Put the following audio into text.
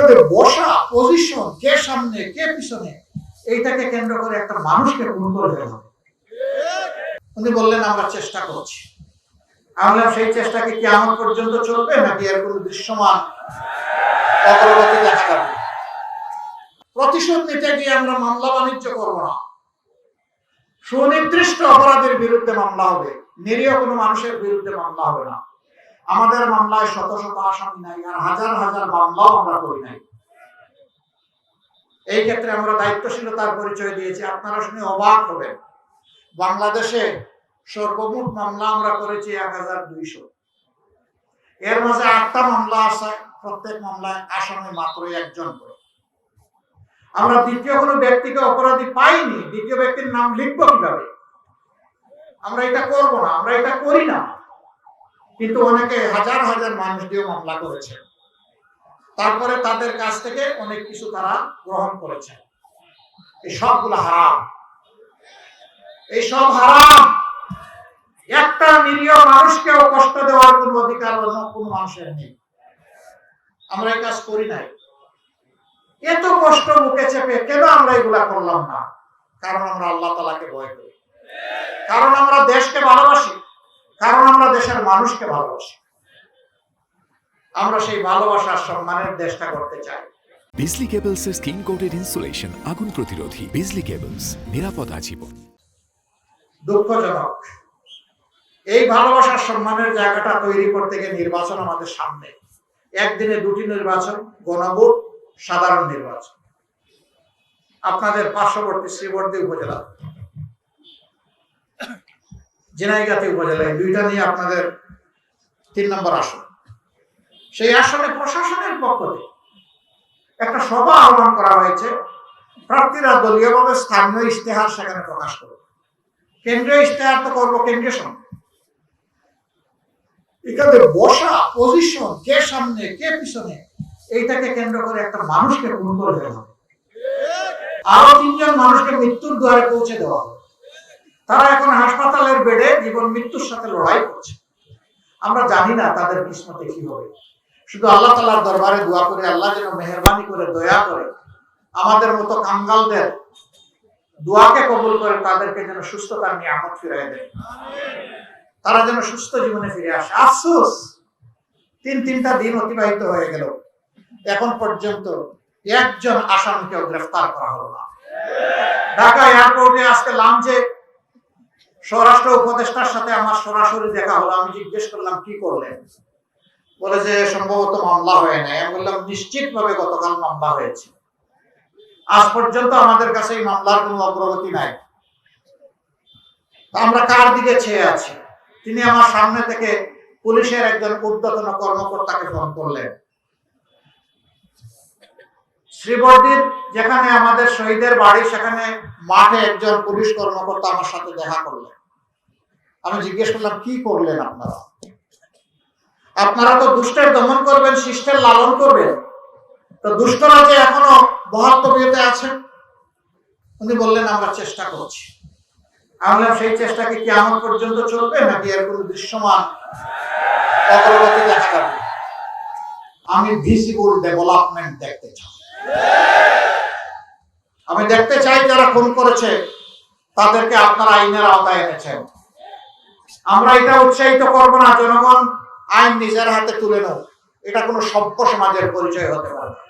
এখানে বসা, পজিশন, কে সামনে কে পিছনে, এইটাকে কেন্দ্র করে একটা মানুষকে খুন করে ফেলা হবে। উনি বললেন আমরা চেষ্টা করছি। আমরা সেই চেষ্টাকে কিয়ামত পর্যন্ত চলবে নাকি এর কোনো দৃশ্যমান অগ্রগতি দেখা যাবে? প্রতিশোধ নিতে গিয়ে আমরা মামলা বাণিজ্য করবো না। সুনির্দিষ্ট অপরাধের বিরুদ্ধে মামলা হবে, নিরীহ কোনো মানুষের বিরুদ্ধে মামলা হবে না। আমাদের মামলায় শত শত আসামি নাই, আর হাজার হাজার মামলাও আমরা করি নাই। এই ক্ষেত্রে আমরা দায়িত্বশীলতার পরিচয় দিয়েছি। আপনারা শুনে অবাক হবেন, বাংলাদেশে সর্বমোট মামলা আমরা করেছি 1200। এর মাঝে 8টা মামলা আছে, প্রত্যেক মামলায় আসামি মাত্র একজন করে। আমরা দ্বিতীয় কোনো ব্যক্তিকে অপরাধী পাইনি, দ্বিতীয় ব্যক্তির নাম লিখবো কিভাবে? আমরা এটা করব না, আমরা এটা করি না। কিন্তু অনেকে হাজার হাজার মানুষ দিয়ে মামলা করেছে, তারপরে তাদের কাছ থেকে অনেক কিছু তারা গ্রহণ করেছে। এই সবগুলো হারাম, এই সব হারাম। একটা নিরীহ মানুষকেও কষ্ট দেওয়ার কোন অধিকার অন্য কোন মানুষের নেই। আমরা এই কাজ করি নাই। এত কষ্ট মুখে চেপে কেন আমরা এগুলা করলাম না? কারণ আমরা আল্লাহ তাআলাকে ভয় করি, কারণ আমরা দেশকে ভালোবাসি, কারণ আমরা দেশের মানুষকে ভালোবাসি। আমরা সেই ভালোবাসার সম্মানের দেশটা করতে চাই। বিজলি কেবলস এর স্কিন কোটেড ইনসুলেশন আগুন প্রতিরোধী। বিজলি কেবলস, নিরাপদ আজীবন। দুঃখজনক, এই ভালোবাসার সম্মানের জায়গাটা তৈরি করতে গিয়ে নির্বাচন আমাদের সামনে। একদিনে 2টি নির্বাচন, গণভোট, সাধারণ নির্বাচন। আপনাদের পার্শ্ববর্তী শ্রীবর্দী উপজেলা, ঝিনাইগাতি উপজেলা, এই 2টা নিয়ে আপনাদের 3 নম্বর আসন। সেই আসনে প্রশাসনের পক্ষ থেকে একটা সভা আহ্বান করা হয়েছে। প্রার্থীরা দলীয়ভাবে স্থানীয় ইশতেহার সেখানে প্রকাশ করবে। কেন্দ্রীয় ইশতেহার তো করবো কেন্দ্রীয় সঙ্গে। এখানে বসা, পজিশন, কে সামনে কে পিছনে, এইটাকে কেন্দ্র করে একটা মানুষকে খুন করে দেওয়া হবে। আরো 3 জন মানুষকে মৃত্যুর দ্বারে পৌঁছে দেওয়া হবে। তারা এখন হাসপাতালের বেডে জীবন মৃত্যুর সাথে লড়াই করছে। আমরা জানি না তাদের কিসমতে কি হবে। শুধু আল্লাহ তাআলার দরবারে দোয়া করে আল্লাহ যেন মেহেরবানি করে দয়া করে আমাদের মতো কাঙ্গালদের দোয়াকে কবুল করে তাদেরকে যেন সুস্থতার নিয়ামত ফিরিয়ে দেয়, তারা যেন সুস্থ জীবনে ফিরে আসে। আফসোস, 3টা দিন অতিবাহিত হয়ে গেল, এখন পর্যন্ত একজন আসামিকেও গ্রেফতার করা হলো না। ঢাকা এয়ারপোর্টে আজকে লাঞ্চে স্বরাষ্ট্র উপদেষ্টার সাথে আমার সরাসরি দেখা হলো। আমি জিজ্ঞেস করলাম কি করলেন? বলে যে সম্ভবত মামলা হয় নাই। আমি বললাম নিশ্চিতভাবে গতকাল মামলা হয়েছে। আজ পর্যন্ত আমাদের কাছে এই মামলার কোনো অগ্রগতি নাই। আমরা কার দিকে চেয়ে আছি? তিনি আমার সামনে থেকে পুলিশের একজন ঊর্ধ্বতন কর্মকর্তাকে ফোন করলেন। শ্রীবর্দীর যেখানে আমাদের শহীদের বাড়ি, সেখানে মাঠে একজন পুলিশ কর্মকর্তা আমার সাথে দেখা করলেন। আমি জিজ্ঞেস করলাম কি করলেন আপনারা? আপনারা তো দুষ্টের দমন করবেন, শিষ্টের লালন করবেন, তো দুষ্টরা যে এখনো বহাল তবিয়তে আছে। উনি বললেন আমরা চেষ্টা করছি। আমরা সেই চেষ্টাকে কিয়ামত পর্যন্ত চলবে নাকি এর কোনো দৃশ্যমান অগ্রগতি দেখা যাবে? আমি ভিজিবল ডেভেলপমেন্ট দেখতে চাই। আমি দেখতে চাই যারা খুন করেছে তাদেরকে আপনারা আইনের আওতায় এনেছেন। আমরা এটা উৎসাহিত করব না জনগণ আইন নিজের হাতে তুলে নাও। এটা কোনো সভ্য সমাজের পরিচয় হতে পারে না।